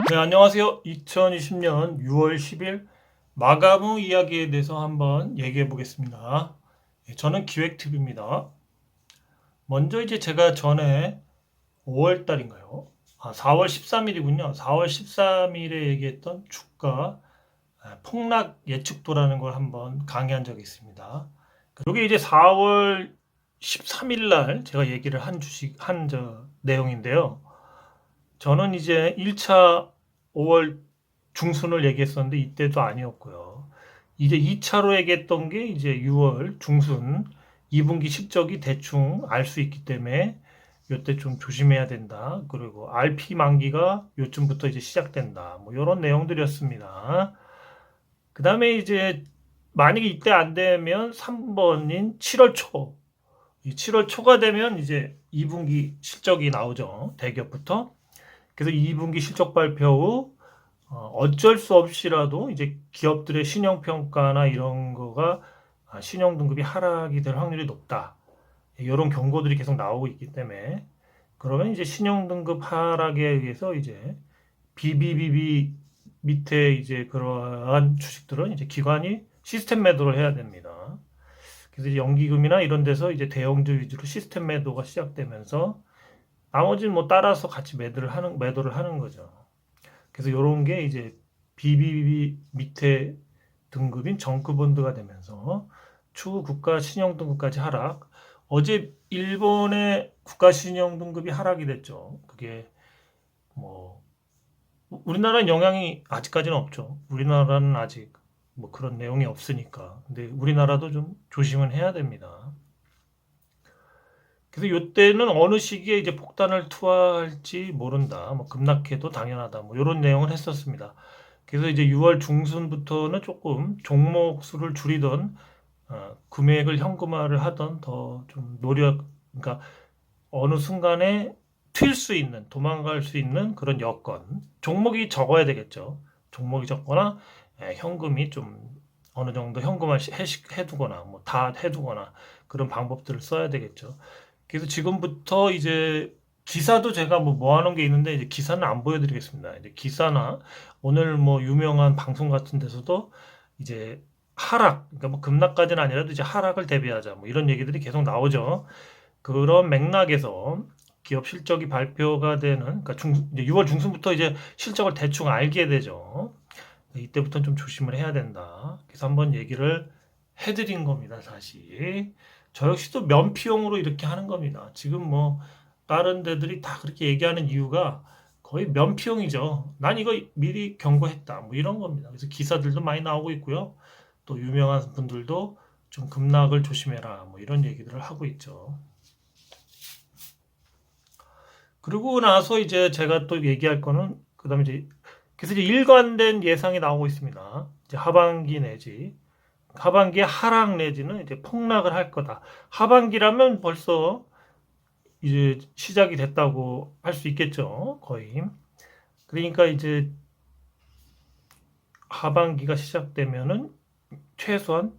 네, 안녕하세요. 2020년 6월 10일 마감 후 이야기에 대해서 한번 얘기해 보겠습니다. 저는 기획팁입니다. 먼저 이제 제가 전에 5월 달인가요? 4월 13일이군요. 4월 13일에 얘기했던 주가 폭락 예측도라는 걸 한번 강의한 적이 있습니다. 이게 이제 4월 13일 날 제가 얘기를 한 내용인데요. 저는 이제 1차 5월 중순을 얘기했었는데 이때도 아니었고요. 이제 2차로 얘기했던 게 이제 6월 중순 2분기 실적이 대충 알 수 있기 때문에 요때 좀 조심해야 된다. 그리고 RP 만기가 요쯤부터 이제 시작된다. 뭐 이런 내용들이었습니다. 그 다음에 이제 만약에 이때 안 되면 3번인 7월 초. 이 7월 초가 되면 이제 2분기 실적이 나오죠. 대기업부터. 그래서 2분기 실적 발표 후 어쩔 수 없이라도 이제 기업들의 신용평가나 이런 거가 신용등급이 하락이 될 확률이 높다. 이런 경고들이 계속 나오고 있기 때문에 그러면 이제 신용등급 하락에 의해서 이제 BBBB 밑에 이제 그러한 주식들은 이제 기관이 시스템 매도를 해야 됩니다. 그래서 이제 연기금이나 이런 데서 이제 대형주 위주로 시스템 매도가 시작되면서 나머지는 뭐 따라서 같이 매도를 하는 거죠. 그래서 이런 게 이제 BBB 밑에 등급인 정크본드가 되면서 추후 국가 신용 등급까지 하락. 어제 일본의 국가 신용 등급이 하락이 됐죠. 그게 뭐 우리나라는 영향이 아직까지는 없죠. 우리나라는 아직 뭐 그런 내용이 없으니까. 근데 우리나라도 좀 조심은 해야 됩니다. 그래서 요때는 어느 시기에 이제 폭탄을 투하할지 모른다. 뭐 급락해도 당연하다. 뭐 이런 내용을 했었습니다. 그래서 이제 6월 중순부터는 조금 종목 수를 줄이던 금액을 현금화를 하던 더 좀 그러니까 어느 순간에 튈 수 있는 도망갈 수 있는 그런 여건 종목이 적어야 되겠죠. 종목이 적거나 현금이 좀 어느 정도 현금화 해두거나 뭐 다 해두거나 그런 방법들을 써야 되겠죠. 그래서 지금부터 이제 기사도 제가 뭐 모아놓은 게 있는데 이제 기사는 안 보여드리겠습니다. 이제 기사나 오늘 뭐 유명한 방송 같은 데서도 이제 그러니까 뭐 급락까지는 아니라도 이제 하락을 대비하자 뭐 이런 얘기들이 계속 나오죠. 그런 맥락에서 기업 실적이 발표가 되는 그러니까 이제 6월 중순부터 이제 실적을 대충 알게 되죠. 이때부터는 좀 조심을 해야 된다. 그래서 한번 얘기를 해드린 겁니다, 다시. 저 역시도 면피용으로 이렇게 하는 겁니다. 지금 뭐 다른 데들이 다 그렇게 얘기하는 이유가 거의 면피용이죠. 난 이거 미리 경고했다. 뭐 이런 겁니다. 그래서 기사들도 많이 나오고 있고요. 또 유명한 분들도 좀 급락을 조심해라. 뭐 이런 얘기들을 하고 있죠. 그리고 나서 이제 제가 또 얘기할 거는 그다음에 이제 그래서 이제 일관된 예상이 나오고 있습니다. 이제 하반기에 하락 내지는 이제 폭락을 할 거다. 하반기라면 벌써 이제 시작이 됐다고 할 수 있겠죠. 거의. 그러니까 이제 하반기가 시작되면은 최소한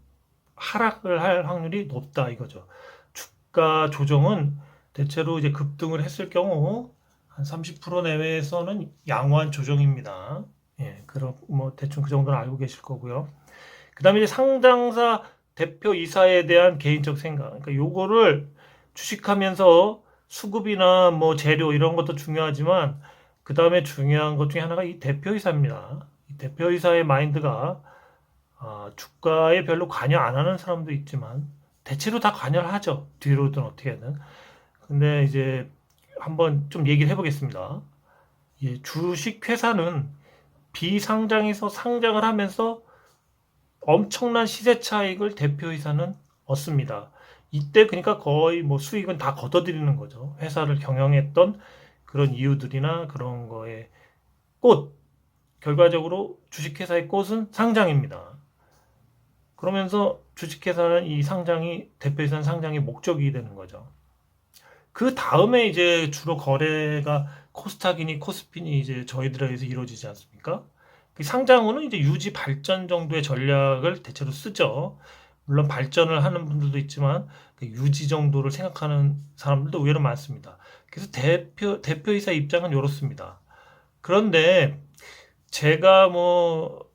하락을 할 확률이 높다 이거죠. 주가 조정은 대체로 이제 급등을 했을 경우 한 30% 내외에서는 양호한 조정입니다. 예, 그럼 뭐 대충 그 정도는 알고 계실 거고요. 그다음에 이제 상장사 대표이사에 대한 개인적 생각. 그러니까 요거를 주식하면서 수급이나 뭐 재료 이런 것도 중요하지만 그다음에 중요한 것 중에 하나가 이 대표이사입니다. 이 대표이사의 마인드가 주가에 별로 관여 안 하는 사람도 있지만 대체로 다 관여를 하죠. 뒤로든 어떻게든. 근데 이제 한번 좀 얘기를 해보겠습니다. 예, 주식 회사는 비상장에서 상장을 하면서 엄청난 시세 차익을 대표이사는 얻습니다. 이때 그러니까 거의 뭐 수익은 다 걷어들이는 거죠. 회사를 경영했던 그런 이유들이나 그런 거에 결과적으로 주식회사의 꽃은 상장입니다. 그러면서 주식회사는 이 상장이 대표이사는 상장의 목적이 되는 거죠. 그 다음에 이제 주로 거래가 코스닥이니 코스피니 이제 저희들에 의해서 이루어지지 않습니까? 그 상장 후는 이제 유지 발전 정도의 전략을 대체로 쓰죠. 물론 발전을 하는 분들도 있지만 그 유지 정도를 생각하는 사람들도 의외로 많습니다. 그래서 대표이사 입장은 이렇습니다. 그런데 제가 뭐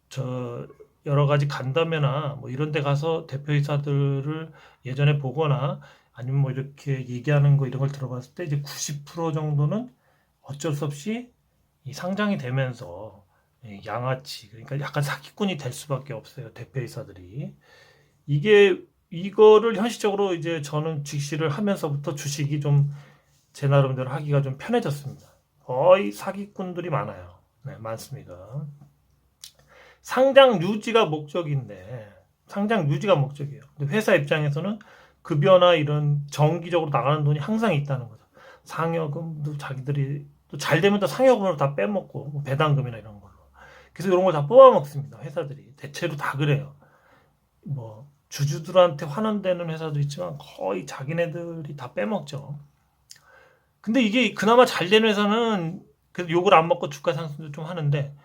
저 여러 가지 간담회나 뭐 이런 데 가서 대표이사들을 예전에 보거나 아니면 뭐 이렇게 얘기하는 거 이런 걸 들어봤을 때 이제 90% 정도는 어쩔 수 없이 이 상장이 되면서 양아치, 그러니까 약간 사기꾼이 될 수밖에 없어요, 대표이사들이. 이게 이거를 현실적으로 이제 저는 직시를 하면서부터 주식이 좀 제 나름대로 하기가 좀 편해졌습니다. 거의 사기꾼들이 많아요. 네, 많습니다. 상장 유지가 목적인데, 상장 유지가 목적이에요. 근데 회사 입장에서는 급여나 이런 정기적으로 나가는 돈이 항상 있다는 거죠. 상여금도 자기들이 또 잘 되면 또 상여금으로 다 빼먹고, 뭐 배당금이나 이런 걸로. 그래서 이런 걸 다 뽑아먹습니다. 회사들이. 대체로 다 그래요. 뭐, 주주들한테 환원되는 회사도 있지만 거의 자기네들이 다 빼먹죠. 근데 이게 그나마 잘 되는 회사는 그래도 욕을 안 먹고 주가 상승도 좀 하는데,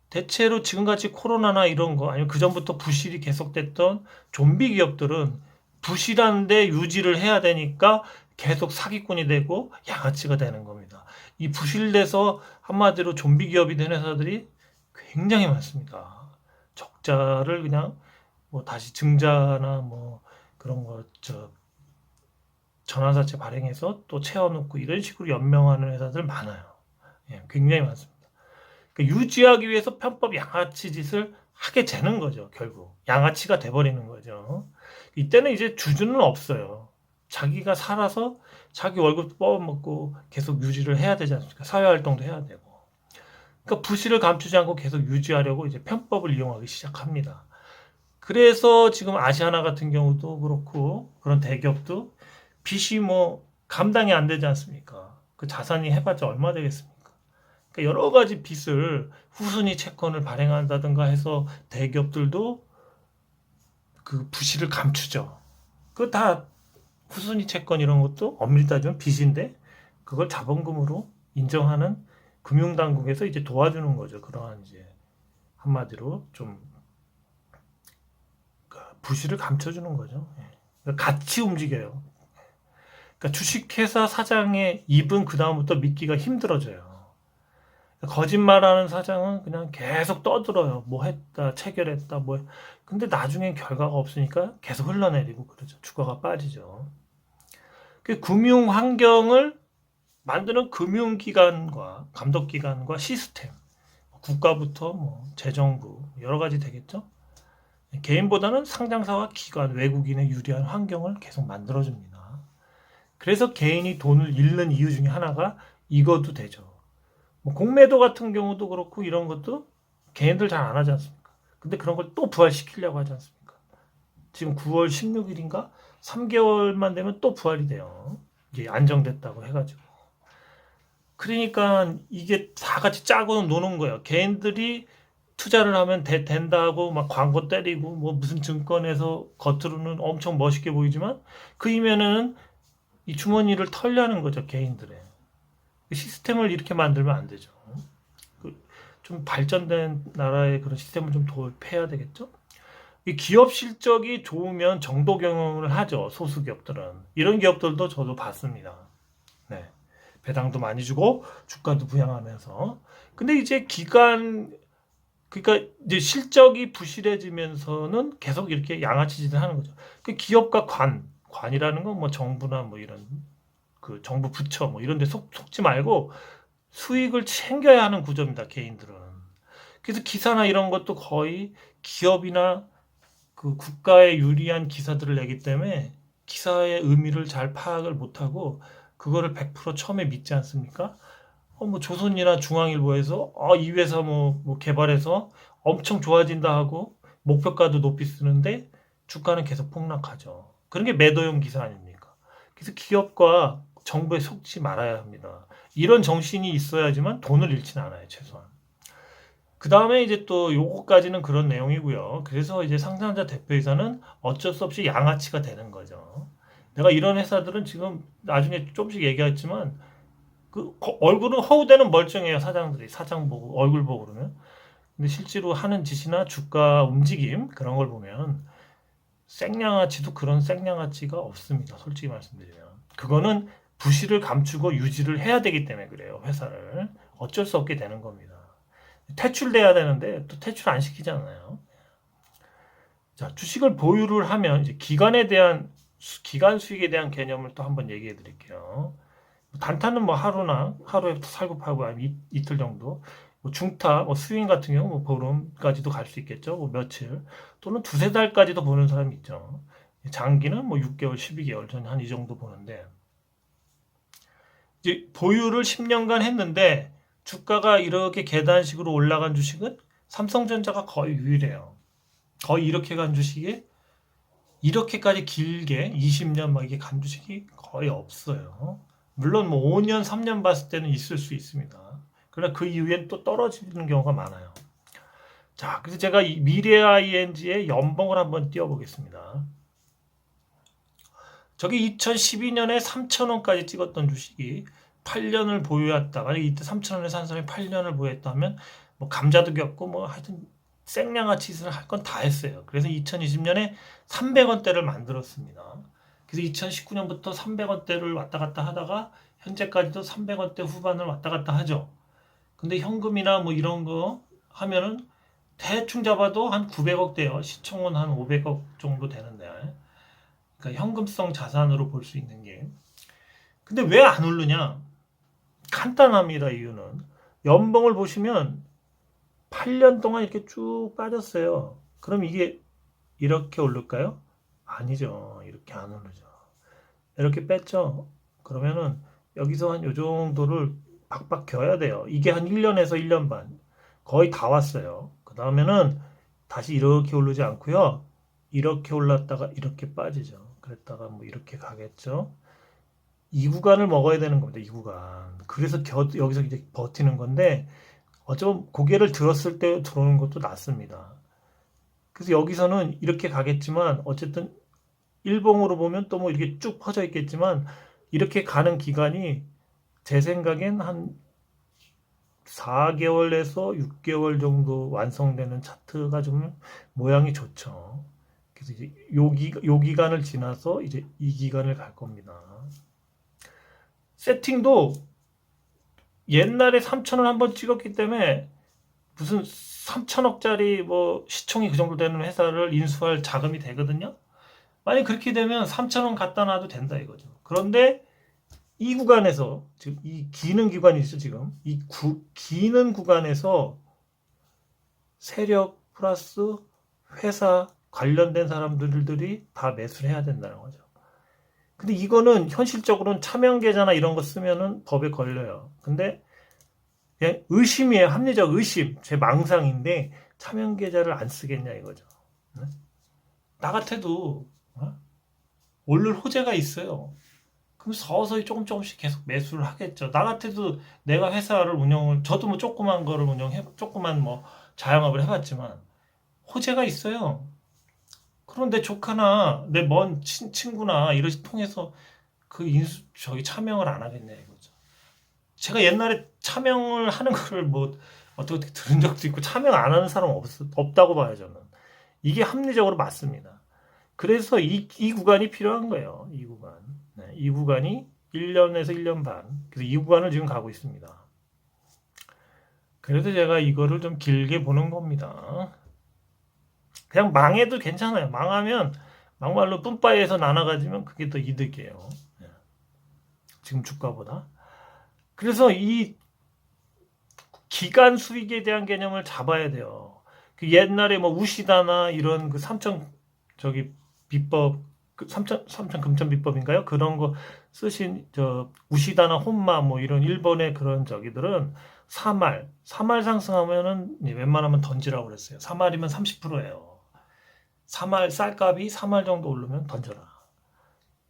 대체로 지금같이 코로나나 이런 거 아니면 그전부터 부실이 계속됐던 좀비 기업들은 부실한데 유지를 해야 되니까 계속 사기꾼이 되고 양아치가 되는 겁니다. 이 부실돼서 한마디로 좀비 기업이 된 회사들이 굉장히 많습니다. 적자를 그냥 뭐 다시 증자나 뭐 그런 거 전환사채 발행해서 또 채워놓고 이런 식으로 연명하는 회사들 많아요. 예, 굉장히 많습니다. 그러니까 유지하기 위해서 편법 양아치 짓을 하게 되는 거죠, 결국. 양아치가 돼버리는 거죠. 이때는 이제 주주는 없어요. 자기가 살아서 자기 월급 뽑아먹고 계속 유지를 해야 되지 않습니까? 사회활동도 해야 되고. 그러니까 부실을 감추지 않고 계속 유지하려고 이제 편법을 이용하기 시작합니다. 그래서 지금 아시아나 같은 경우도 그렇고 그런 대기업도 빚이 뭐 감당이 안 되지 않습니까? 그 자산이 해봤자 얼마 되겠습니까? 그러니까 여러 가지 빚을 후순위 채권을 발행한다든가 해서 대기업들도 그 부실을 감추죠. 그 다 후순위 채권 이런 것도 엄밀히 따지면 빚인데 그걸 자본금으로 인정하는 금융당국에서 이제 도와주는 거죠. 그러한 이제 한마디로 좀 부실을 감춰주는 거죠. 그러니까 같이 움직여요. 그러니까 주식회사 사장의 입은 그 다음부터 믿기가 힘들어져요. 거짓말하는 사장은 그냥 계속 떠들어요. 뭐 했다, 체결했다, 뭐. 근데 나중엔 결과가 없으니까 계속 흘러내리고 그러죠. 주가가 빠지죠. 그 금융 환경을 만드는 금융기관과 감독기관과 시스템, 국가부터 뭐 재정부 여러 가지 되겠죠. 개인보다는 상장사와 기관, 외국인의 유리한 환경을 계속 만들어줍니다. 그래서 개인이 돈을 잃는 이유 중에 하나가 이것도 되죠. 뭐 공매도 같은 경우도 그렇고 이런 것도 개인들 잘 안 하지 않습니까? 근데 그런 걸 또 부활시키려고 하지 않습니까? 지금 9월 16일인가 3개월만 되면 또 부활이 돼요. 이게 안정됐다고 해가지고. 그러니까 이게 다 같이 짜고 노는 거예요. 개인들이 투자를 하면 된다고 막 광고 때리고 뭐 무슨 증권에서 겉으로는 엄청 멋있게 보이지만 그 이면에는 이 주머니를 털려는 거죠, 개인들의. 시스템을 이렇게 만들면 안 되죠. 좀 발전된 나라의 그런 시스템을 좀 도입해야 되겠죠. 이 기업 실적이 좋으면 정도 경영을 하죠. 소수 기업들은. 이런 기업들도 저도 봤습니다. 네. 배당도 많이 주고 주가도 부양하면서. 근데 이제 그러니까 이제 실적이 부실해지면서는 계속 이렇게 양아치 짓을 하는 거죠. 그 기업과 관이라는 건 뭐 정부나 뭐 이런 그 정부 부처 뭐 이런 데 속지 말고 수익을 챙겨야 하는 구조입니다. 개인들은. 그래서 기사나 이런 것도 거의 기업이나 그 국가에 유리한 기사들을 내기 때문에 기사의 의미를 잘 파악을 못하고 그거를 100% 처음에 믿지 않습니까? 뭐 조선이나 중앙일보에서 이 회사 뭐 개발해서 엄청 좋아진다 하고 목표가도 높이 쓰는데 주가는 계속 폭락하죠. 그런 게 매도용 기사 아닙니까? 그래서 기업과 정부에 속지 말아야 합니다. 이런 정신이 있어야지만 돈을 잃지는 않아요, 최소한. 그 다음에 이제 또 요거까지는 그런 내용이고요. 그래서 이제 상장자 대표이사는 어쩔 수 없이 양아치가 되는 거죠. 내가 이런 회사들은 지금 나중에 조금씩 얘기했지만 그 얼굴은 허우대는 멀쩡해요, 사장들이. 사장 보고 얼굴 보고 그러면. 근데 실제로 하는 짓이나 주가 움직임 그런 걸 보면 생양아치도 그런 생양아치가 없습니다. 솔직히 말씀드리면. 그거는 부실을 감추고 유지를 해야 되기 때문에 그래요. 회사를. 어쩔 수 없게 되는 겁니다. 퇴출돼야 되는데 또 퇴출 안 시키잖아요. 자, 주식을 보유를 하면 이제 기간에 대한 기간 수익에 대한 개념을 또 한번 얘기해 드릴게요. 단타는 뭐 하루에 살급하고 이틀 정도. 뭐 중타, 뭐 스윙 같은 경우 뭐 보름까지도 갈 수 있겠죠. 뭐 며칠 또는 두세 달까지도 보는 사람이 있죠. 장기는 뭐 6개월, 12개월 저는 한 이 정도 보는데 이제 보유를 10년간 했는데 주가가 이렇게 계단식으로 올라간 주식은 삼성전자가 거의 유일해요. 거의 이렇게 간 주식이 이렇게까지 길게 20년 막 이게 간 주식이 거의 없어요. 물론 뭐 5년, 3년 봤을 때는 있을 수 있습니다. 그러나 그 이후엔 또 떨어지는 경우가 많아요. 자, 그래서 제가 이 미래 ING의 연봉을 한번 띄워보겠습니다. 저기 2012년에 3,000원까지 찍었던 주식이 8년을 보유했다. 만약에 이때 3,000원에 산 사람이 8년을 보유했다면 뭐 감자도 겪고 뭐 하여튼 생양아치 짓을 할 건 다 했어요. 그래서 2020년에 300원대를 만들었습니다. 그래서 2019년부터 300원대를 왔다 갔다 하다가 현재까지도 300원대 후반을 왔다 갔다 하죠. 근데 현금이나 뭐 이런 거 하면은 대충 잡아도 한 900억대요. 시총은 한 500억 정도 되는데. 그러니까 현금성 자산으로 볼 수 있는 게. 근데 왜 안 오르냐? 간단합니다. 이유는. 연봉을 보시면 8년 동안 이렇게 쭉 빠졌어요. 그럼 이게 이렇게 오를까요? 아니죠. 이렇게 안 오르죠. 이렇게 뺐죠. 그러면은 여기서 한 요 정도를 박박 겨야 돼요. 이게 한 1년에서 1년 반. 거의 다 왔어요. 그 다음에는 다시 이렇게 오르지 않고요. 이렇게 올랐다가 이렇게 빠지죠. 그랬다가 뭐 이렇게 가겠죠. 이 구간을 먹어야 되는 겁니다. 이 구간. 그래서 여기서 이제 버티는 건데 어쩌면 고개를 들었을 때 들어오는 것도 낫습니다. 그래서 여기서는 이렇게 가겠지만 어쨌든 일봉으로 보면 또 뭐 이렇게 쭉 퍼져 있겠지만 이렇게 가는 기간이 제 생각엔 한 4개월에서 6개월 정도 완성되는 차트가 좀 모양이 좋죠. 그래서 이제 요 기간을 지나서 이제 이 기간을 갈 겁니다. 세팅도 옛날에 3,000원 한번 찍었기 때문에 무슨 3,000억짜리 뭐 시총이 그 정도 되는 회사를 인수할 자금이 되거든요. 만약 그렇게 되면 3,000원 갖다 놔도 된다 이거죠. 그런데 이 구간에서 지금 이 기는 기관이 있어 지금 기는 구간에서 세력 플러스 회사 관련된 사람들이 다 매수를 해야 된다는 거죠. 근데 이거는 현실적으로는 차명 계좌나 이런 거 쓰면은 법에 걸려요. 근데 그냥 의심이에요. 합리적 의심. 제 망상인데 차명 계좌를 안 쓰겠냐 이거죠. 나 같아도 오를 호재가 있어요. 그럼 서서히 조금씩 계속 매수를 하겠죠. 나 같아도 내가 회사를 저도 뭐 조그만 거를 조그만 뭐 자영업을 해봤지만 호재가 있어요. 그런데 조카나 내 먼 친구나 이런 통해서 저기 차명을 안 하겠냐 이거죠. 제가 옛날에 차명을 하는 거를 뭐 어떻게 들은 적도 있고 차명 안 하는 사람 없다고 봐요 저는. 이게 합리적으로 맞습니다. 그래서 이 구간이 필요한 거예요. 이 구간. 네, 이 구간이 1년에서 1년 반. 그래서 이 구간을 지금 가고 있습니다. 그래서 제가 이거를 좀 길게 보는 겁니다. 그냥 망해도 괜찮아요. 망하면 막말로 뿜빠이에서 나눠가지면 그게 더 이득이에요. 네. 지금 주가보다. 그래서 이 기간 수익에 대한 개념을 잡아야 돼요. 그 옛날에 뭐 우시다나 이런 그 비법, 삼천 금천 비법인가요? 그런 거 쓰신 우시다나 혼마 뭐 이런 일본의 그런 저기들은 사말 상승하면은 웬만하면 던지라고 그랬어요. 사말이면 30%예요. 사말 쌀값이 3말 정도 오르면 던져라.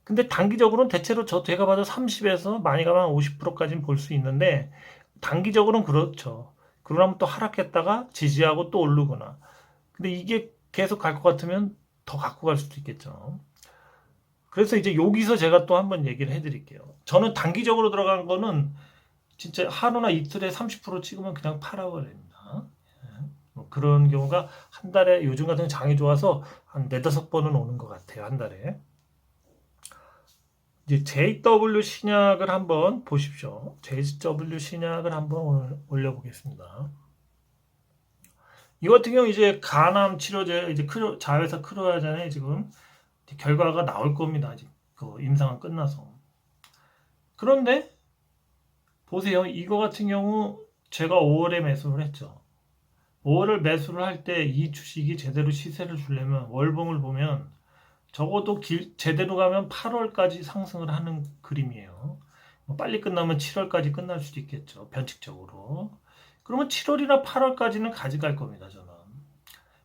근데 단기적으로는 대체로 제가 봐도 30에서 많이 가면 50%까지는 볼 수 있는데 단기적으로는 그렇죠. 그러면 또 하락했다가 지지하고 또 오르거나. 근데 이게 계속 갈 것 같으면 더 갖고 갈 수도 있겠죠. 그래서 이제 여기서 제가 또 한번 얘기를 해드릴게요. 저는 단기적으로 들어간 거는 진짜 하루나 이틀에 30% 찍으면 그냥 팔아버립니다. 뭐 그런 경우가 한 달에 요즘 같은 장이 좋아서 한 4-5번은 오는 것 같아요. 한 달에. 이제 JW 신약을 한번 보십시오. JW 신약을 한번 올려보겠습니다. 이 같은 경우 이제 간암 치료제 이제 자회사 크로아잖아요. 지금 결과가 나올 겁니다. 아직 그 임상은 끝나서. 그런데 보세요. 이거 같은 경우 제가 5월에 매수를 했죠. 5월을 매수를 할 때 이 주식이 제대로 시세를 주려면 월봉을 보면 적어도 제대로 가면 8월까지 상승을 하는 그림이에요. 뭐 빨리 끝나면 7월까지 끝날 수도 있겠죠. 변칙적으로. 그러면 7월이나 8월까지는 가져갈 겁니다. 저는.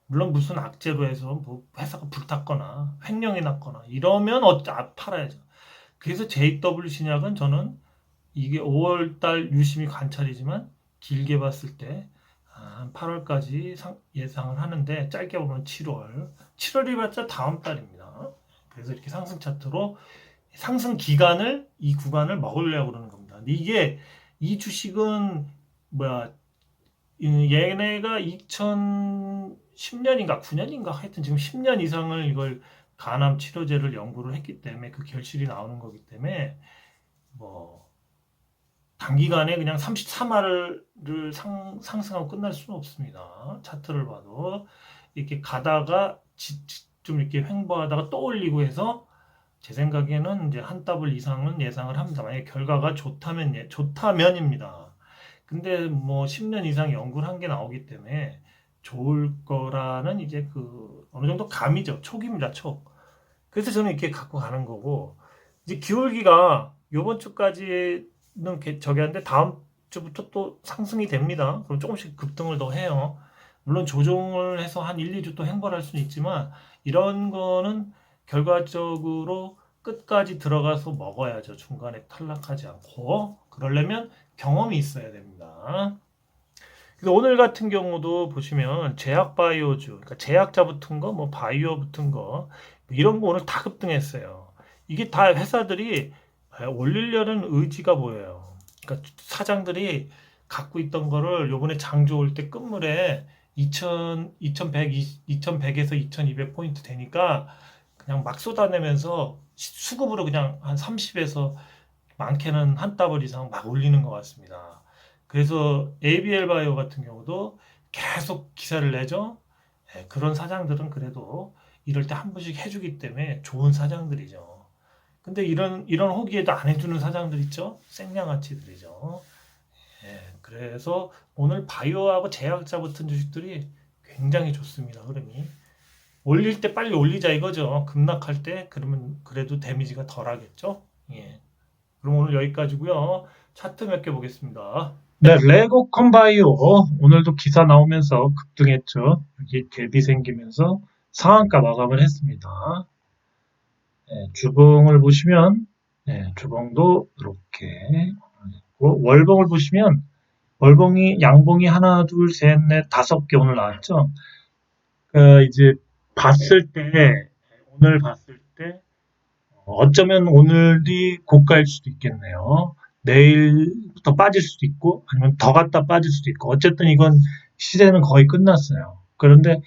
물론 무슨 악재로 해서 뭐 회사가 불탔거나 횡령이 났거나 이러면 팔아야죠. 그래서 JW 신약은 저는 이게 5월달 유심히 관찰이지만 길게 봤을 때 한 8월까지 예상을 하는데 짧게 보면 7월이봤자 다음 달입니다. 그래서 이렇게 상승 차트로 상승 기간을 이 구간을 먹으려고 그러는 겁니다. 근데 이게 이 주식은 얘네가 2010년인가 9년인가 하여튼 지금 10년 이상을 이걸 간암 치료제를 연구를 했기 때문에 그 결실이 나오는 거기 때문에 뭐 단기간에 그냥 33화를 상승하고 끝날 수는 없습니다. 차트를 봐도 이렇게 가다가 좀 이렇게 횡보하다가 또 올리고 해서 제 생각에는 이제 한 더블 이상은 예상을 합니다. 만약에 결과가 좋다면입니다. 근데 뭐 10년 이상 연구를 한 게 나오기 때문에 좋을 거라는 이제 그 어느 정도 감이죠. 촉입니다. 촉. 그래서 저는 이렇게 갖고 가는 거고 이제 기울기가 요번 주까지는 저기 하는데 다음 주부터 또 상승이 됩니다. 그럼 조금씩 급등을 더 해요. 물론 조정을 해서 한 1, 2주 또 행보할 수는 있지만 이런 거는 결과적으로 끝까지 들어가서 먹어야죠. 중간에 탈락하지 않고. 그러려면 경험이 있어야 됩니다. 그래서 오늘 같은 경우도 보시면 제약바이오주, 그러니까 제약자 붙은 거, 뭐 바이오 붙은 거 이런 거 오늘 다 급등했어요. 이게 다 회사들이 올리려는 의지가 보여요. 그러니까 사장들이 갖고 있던 거를 요번에 장 좋을 때 끝물에 2100에서 2200포인트 되니까 그냥 막 쏟아내면서 수급으로 그냥 한 30에서 많게는 한 더블 이상 막 올리는 것 같습니다. 그래서 ABL 바이오 같은 경우도 계속 기사를 내죠. 그런 사장들은 그래도 이럴 때 한 번씩 해주기 때문에 좋은 사장들이죠. 근데 이런 호기에도 안 해주는 사장들 있죠. 생양아치들이죠. 그래서 오늘 바이오하고 제약자 붙은 주식들이 굉장히 좋습니다. 흐름이. 올릴 때 빨리 올리자 이거죠. 급락할 때 그러면 그래도 데미지가 덜 하겠죠. 그럼 오늘 여기까지고요. 차트 몇 개 보겠습니다. 네, 레고컴 바이오 오늘도 기사 나오면서 급등했죠. 여기 갭이 생기면서 상한가 마감을 했습니다. 주봉을 보시면 주봉도 이렇게 월봉을 보시면 월봉이 양봉이 하나, 둘, 셋, 넷, 5개 오늘 나왔죠. 이제 오늘 봤을 때 어쩌면 오늘이 고가일 수도 있겠네요. 내일부터 빠질 수도 있고 아니면 더 갔다 빠질 수도 있고 어쨌든 이건 시세는 거의 끝났어요. 그런데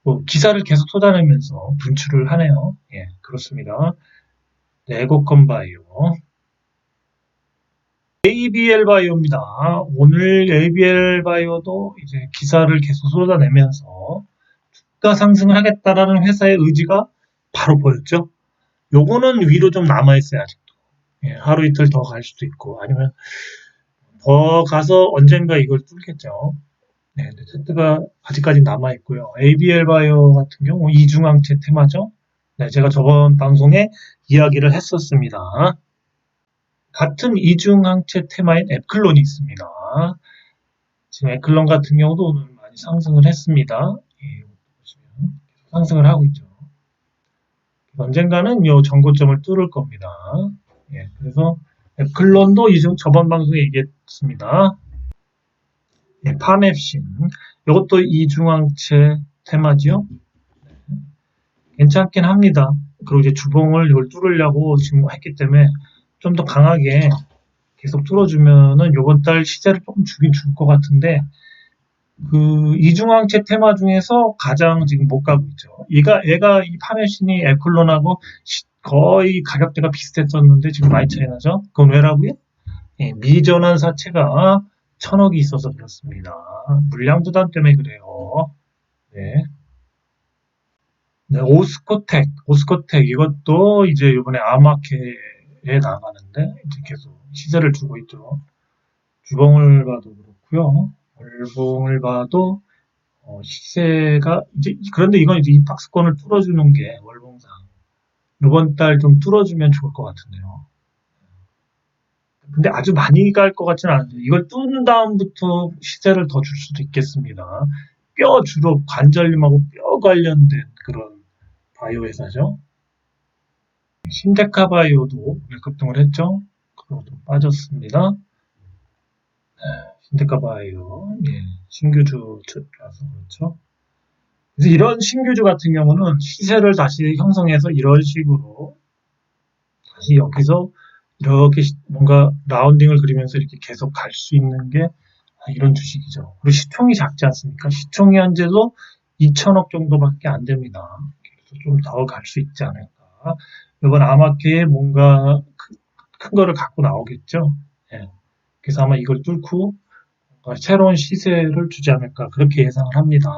뭐 기사를 계속 쏟아내면서 분출을 하네요. 그렇습니다. 에고컴 바이오. ABL 바이오입니다. 오늘 ABL 바이오도 이제 기사를 계속 쏟아내면서 주가 상승을 하겠다라는 회사의 의지가 바로 보였죠. 요거는 위로 좀 남아있어요, 아직도. 하루 이틀 더 갈 수도 있고, 아니면 더 가서 언젠가 이걸 뚫겠죠. 근데 차트가 아직까지 남아있고요. ABL 바이오 같은 경우 이중항체 테마죠. 제가 저번 방송에 이야기를 했었습니다. 같은 이중항체 테마인 에클론이 있습니다. 지금 에클론 같은 경우도 오늘 많이 상승을 했습니다. 보시면 상승을 하고 있죠. 언젠가는 이 전고점을 뚫을 겁니다. 그래서 에클론도 저번 방송에 얘기했습니다. 파맵신 이것도 이중항체 테마지요. 괜찮긴 합니다. 그리고 이제 주봉을 이걸 뚫으려고 지금 했기 때문에 좀 더 강하게 계속 뚫어주면은 요번 달 시세를 조금 주긴 줄 것 같은데 그 이중항체 테마 중에서 가장 지금 못 가고 있죠. 얘가 이 파메신이 에클론하고 거의 가격대가 비슷했었는데 지금 많이 차이 나죠. 그건 왜라고요? 미전환 사채가 1000억이 있어서 그렇습니다. 물량 부담 때문에 그래요. 거. 네. 네, 오스코텍 이것도 이제 이번에 아마케에 나가는데 이제 계속 시세를 주고 있죠. 주봉을 봐도 그렇고요. 월봉을 봐도 시세가 이제 그런데 이건 이제 입학수권을 뚫어주는 게 월봉상 이번 달 좀 뚫어주면 좋을 것 같은데요. 근데 아주 많이 갈 것 같지는 않아요. 이걸 뚫은 다음부터 시세를 더 줄 수도 있겠습니다. 뼈 주로 관절염하고 뼈 관련된 그런 바이오 회사죠. 신데카 바이오도 급등을 했죠. 그것도 빠졌습니다. 신데카 바이오, 예, 신규주라서 그렇죠. 그래서 이런 신규주 같은 경우는 시세를 다시 형성해서 이런 식으로 다시 여기서 이렇게 뭔가 라운딩을 그리면서 이렇게 계속 갈 수 있는 게 이런 주식이죠. 그리고 시총이 작지 않습니까? 시총이 현재도 2천억 정도밖에 안 됩니다. 그래서 좀 더 갈 수 있지 않을까. 이번 아마케에 뭔가 큰 거를 갖고 나오겠죠. 예. 그래서 아마 이걸 뚫고 새로운 시세를 주지 않을까 그렇게 예상을 합니다.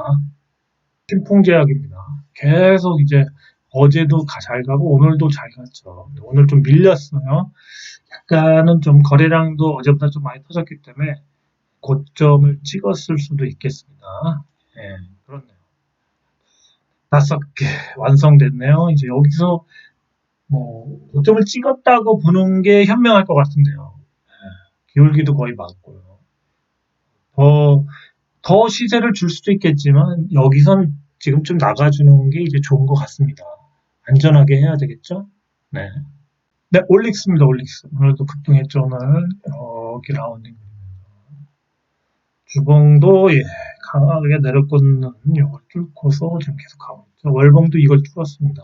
신풍제약입니다. 계속 이제 어제도 잘 가고 오늘도 잘 갔죠. 오늘 좀 밀렸어요. 약간은 좀 거래량도 어제보다 좀 많이 터졌기 때문에 고점을 찍었을 수도 있겠습니다. 예, 그렇네요. 5개 완성됐네요. 이제 여기서 뭐 고점을 찍었다고 보는 게 현명할 것 같은데요. 예, 기울기도 거의 맞고요. 더 시세를 줄 수도 있겠지만 여기선 지금쯤 나가주는 게 이제 좋은 것 같습니다. 안전하게 해야 되겠죠? 네. 네, 올릭스입니다, 올릭스. 오늘도 급등했죠, 오늘. 이렇게 라운딩. 주봉도, 예, 강하게 내려꽂는 이걸 뚫고서 지금 계속 가고 있죠. 월봉도 이걸 뚫었습니다.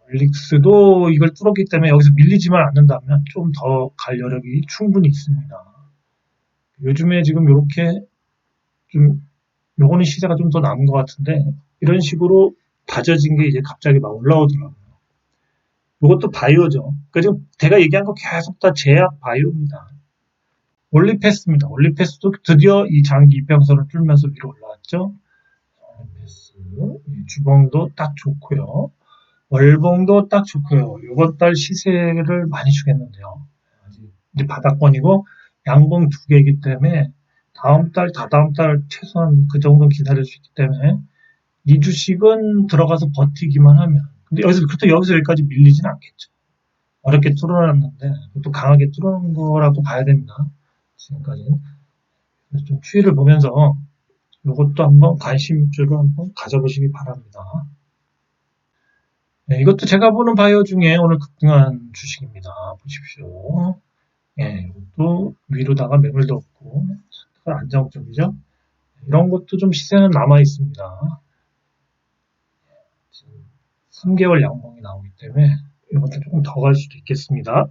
올릭스도 이걸 뚫었기 때문에 여기서 밀리지만 않는다면 좀 더 갈 여력이 충분히 있습니다. 요즘에 지금 이렇게 좀, 요거는 시세가 좀 더 남은 것 같은데, 이런 식으로 다져진 게 이제 갑자기 막 올라오더라고요. 이것도 바이오죠. 그러니까 지금 제가 얘기한 거 계속 다 제약 바이오입니다. 올리패스입니다. 올리패스도 드디어 이 장기 이평선을 뚫면서 위로 올라왔죠. 올리패스 주봉도 딱 좋고요. 월봉도 딱 좋고요. 이번 달 시세를 많이 주겠는데요. 이제 바닥권이고 양봉 2개이기 때문에 다음 달, 다다음 달 최소한 그 정도 기다릴 수 있기 때문에 이 주식은 들어가서 버티기만 하면 근데 여기서 여기까지 밀리진 않겠죠. 어렵게 뚫어놨는데 또 강하게 뚫어놓은 거라고 봐야 됩니다. 지금까지는. 그래서 좀 추이를 보면서 이것도 한번 관심주로 한번 가져보시기 바랍니다. 네, 이것도 제가 보는 바이오 중에 오늘 급등한 주식입니다. 보십시오. 예, 이것도 위로다가 매물도 없고 안정적이죠. 이런 것도 좀 시세는 남아 있습니다. 지금 3개월 양봉이 나오기 때문에 이것도 조금 더 갈 수도 있겠습니다.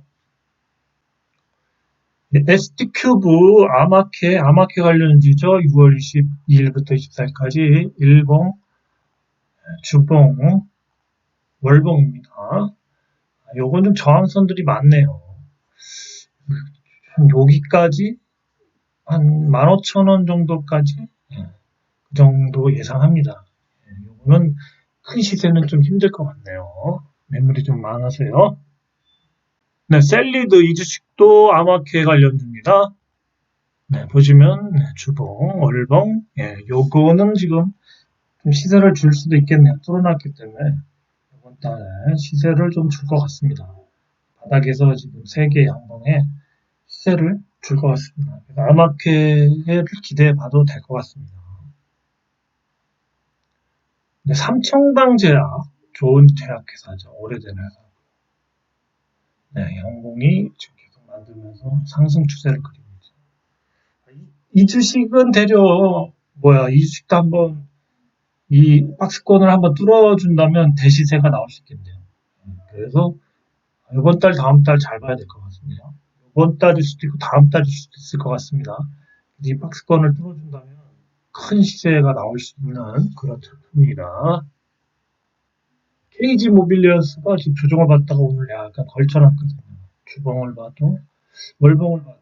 네, ST큐브 아마케 관련주죠. 6월 22일부터 24일까지 일봉, 주봉, 월봉입니다. 요건 좀 저항선들이 많네요. 여기까지 한 15,000원 정도까지 그 정도 예상합니다. 요거는 큰 시세는 좀 힘들 것 같네요. 매물이 좀 많아서요. 네, 셀리드 이 주식도 아마케 관련주입니다. 네, 보시면 주봉, 월봉, 예, 요거는 지금 좀 시세를 줄 수도 있겠네요. 뚫어놨기 때문에 이번 달에 시세를 좀 줄 것 같습니다. 바닥에서 지금 3개 양봉에 시세를 줄 것 같습니다. 그래서 아마케를 기대해 봐도 될 것 같습니다. 네, 삼청당 제약, 좋은 제약회사죠. 오래된 회사. 네, 양봉이 지금 계속 만들면서 상승 추세를 그리고 있죠. 이 주식은 이 주식도 한번 이 박스권을 한번 뚫어준다면 대시세가 나올 수 있겠네요. 그래서 이번 달, 다음 달 잘 봐야 될 것 같습니다. 이번 달일 수도 있고 다음 달일 수도 있을 것 같습니다. 이 박스권을 뚫어준다면 큰 시세가 나올 수 있는 그런 제품입니다. KG 모빌리언스가 지금 조정을 받다가 오늘 약간 걸쳐놨거든요. 주봉을 봐도 월봉을 봐도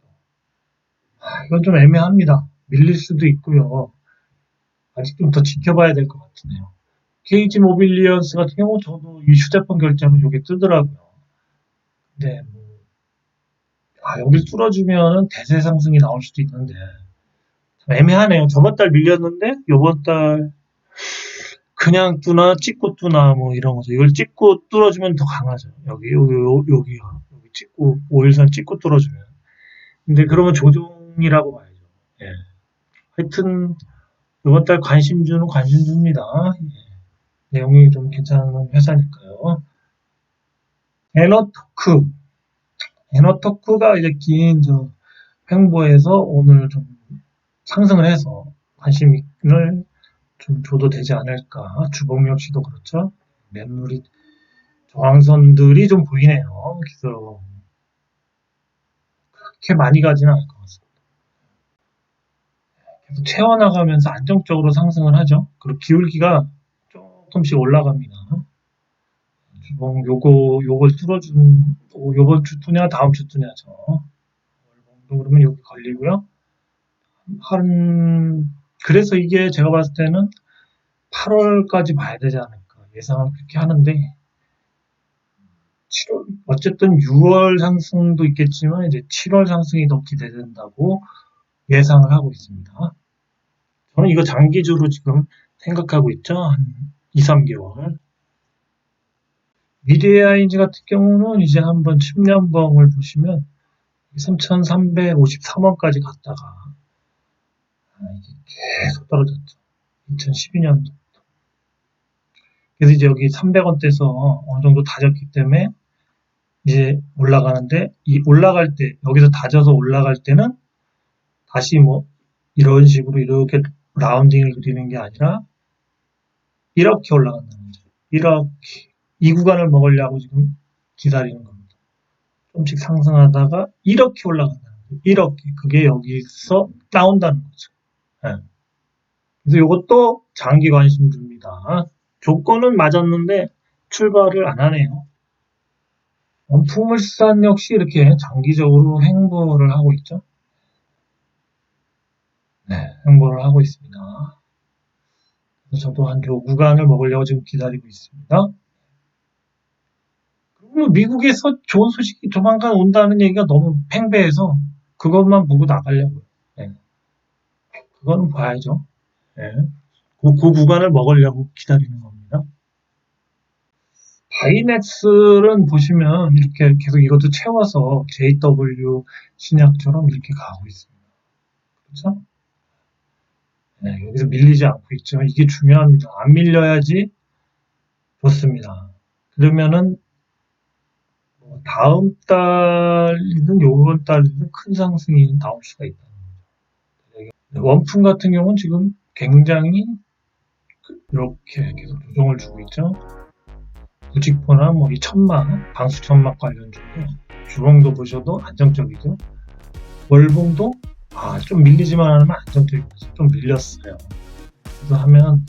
이건 좀 애매합니다. 밀릴 수도 있고요. 아직 좀 더 지켜봐야 될 것 같으네요. KG 모빌리언스 같은 경우 저도 이 휴대폰 결제하면 이게 뜨더라고요. 근데 여길 뚫어주면은 대세 상승이 나올 수도 있는데 참 애매하네요. 저번 달 밀렸는데 요번 달 그냥 뚜나 찍고 뚜나 뭐 이런 거죠. 이걸 찍고 뚫어주면 더 강하죠. 여기요. 여기 찍고 5일선 찍고 뚫어주면. 근데 그러면 조종이라고 봐야죠. 예. 하여튼 이번 달 관심주는 관심주입니다. 예. 내용이 좀 괜찮은 회사니까요. 에너토크가 이제 긴 횡보에서 오늘 좀 상승을 해서 관심을 좀 줘도 되지 않을까. 주봉 역시도 그렇죠. 매물이 저항선들이 좀 보이네요. 그래서 그렇게 많이 가지는 않을 것 같습니다. 계속 채워나가면서 안정적으로 상승을 하죠. 그리고 기울기가 조금씩 올라갑니다. 주봉 요걸 뚫어준 요번 주 뚜냐 다음 주 뚜냐죠. 그러면 여기 걸리고요. 그래서 이게 제가 봤을 때는 8월까지 봐야 되지 않을까 예상을 그렇게 하는데 7월 어쨌든 6월 상승도 있겠지만 이제 7월 상승이 더 기대된다고 예상을 하고 있습니다. 저는 이거 장기주로 지금 생각하고 있죠. 한 2, 3개월. 미래에이지 같은 경우는 이제 한번 10년봉을 보시면 3,353원까지 갔다가 이게 계속 떨어졌죠. 2012년도. 그래서 이제 여기 300원대에서 어느 정도 다졌기 때문에 이제 올라가는데 이 올라갈 때 여기서 다져서 올라갈 때는 다시 이런 식으로 이렇게 라운딩을 그리는 게 아니라 이렇게 올라간다는 거죠. 이렇게 이 구간을 먹으려고 지금 기다리는 겁니다. 조금씩 상승하다가 이렇게 올라간다는 거죠. 이렇게 그게 여기서 나온다는 거죠. 네. 그래서 이것도 장기 관심주입니다. 조건은 맞았는데 출발을 안 하네요. 원품물산 역시 이렇게 장기적으로 횡보를 하고 있죠. 네, 횡보를 하고 있습니다. 그래서 저도 한 요 구간을 먹으려고 지금 기다리고 있습니다. 그리고 미국에서 좋은 소식이 조만간 온다는 얘기가 너무 팽배해서 그것만 보고 나가려고요. 네. 그거는 봐야죠. 네. 그 구간을 먹으려고 기다리는 겁니다. 바이넥스는 보시면 이렇게 계속 이것도 채워서 JW 신약처럼 이렇게 가고 있습니다. 그렇죠? 네, 여기서 밀리지 않고 있죠. 이게 중요합니다. 안 밀려야지 좋습니다. 그러면은 다음 달이든 요번 달이든 큰 상승이 나올 수가 있다는 거죠. 원품 같은 경우는 지금 굉장히 이렇게 계속 조정을 주고 있죠. 부직포나 이 천막, 방수 천막 관련주고 주봉도 보셔도 안정적이죠. 월봉도 좀 밀리지만 않으면 안정적이죠. 좀 밀렸어요. 그래서 하면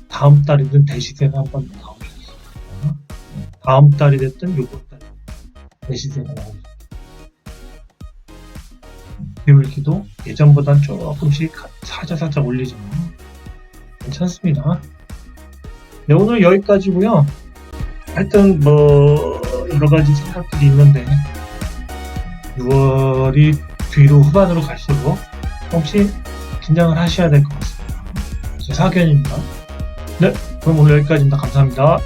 다음 달이든 대시세가 한번 나올 수 있어요. 다음 달이 됐든 요번 달 대시세가 나올 수 있어요. 기울기도 예전보단 조금씩 살짝 올리지만 괜찮습니다. 네, 오늘 여기까지고요. 하여튼 여러 가지 생각들이 있는데 6월이 뒤로 후반으로 갈수록 조금씩 긴장을 하셔야 될 것 같습니다. 제 사견입니다. 네, 그럼 오늘 여기까지입니다. 감사합니다.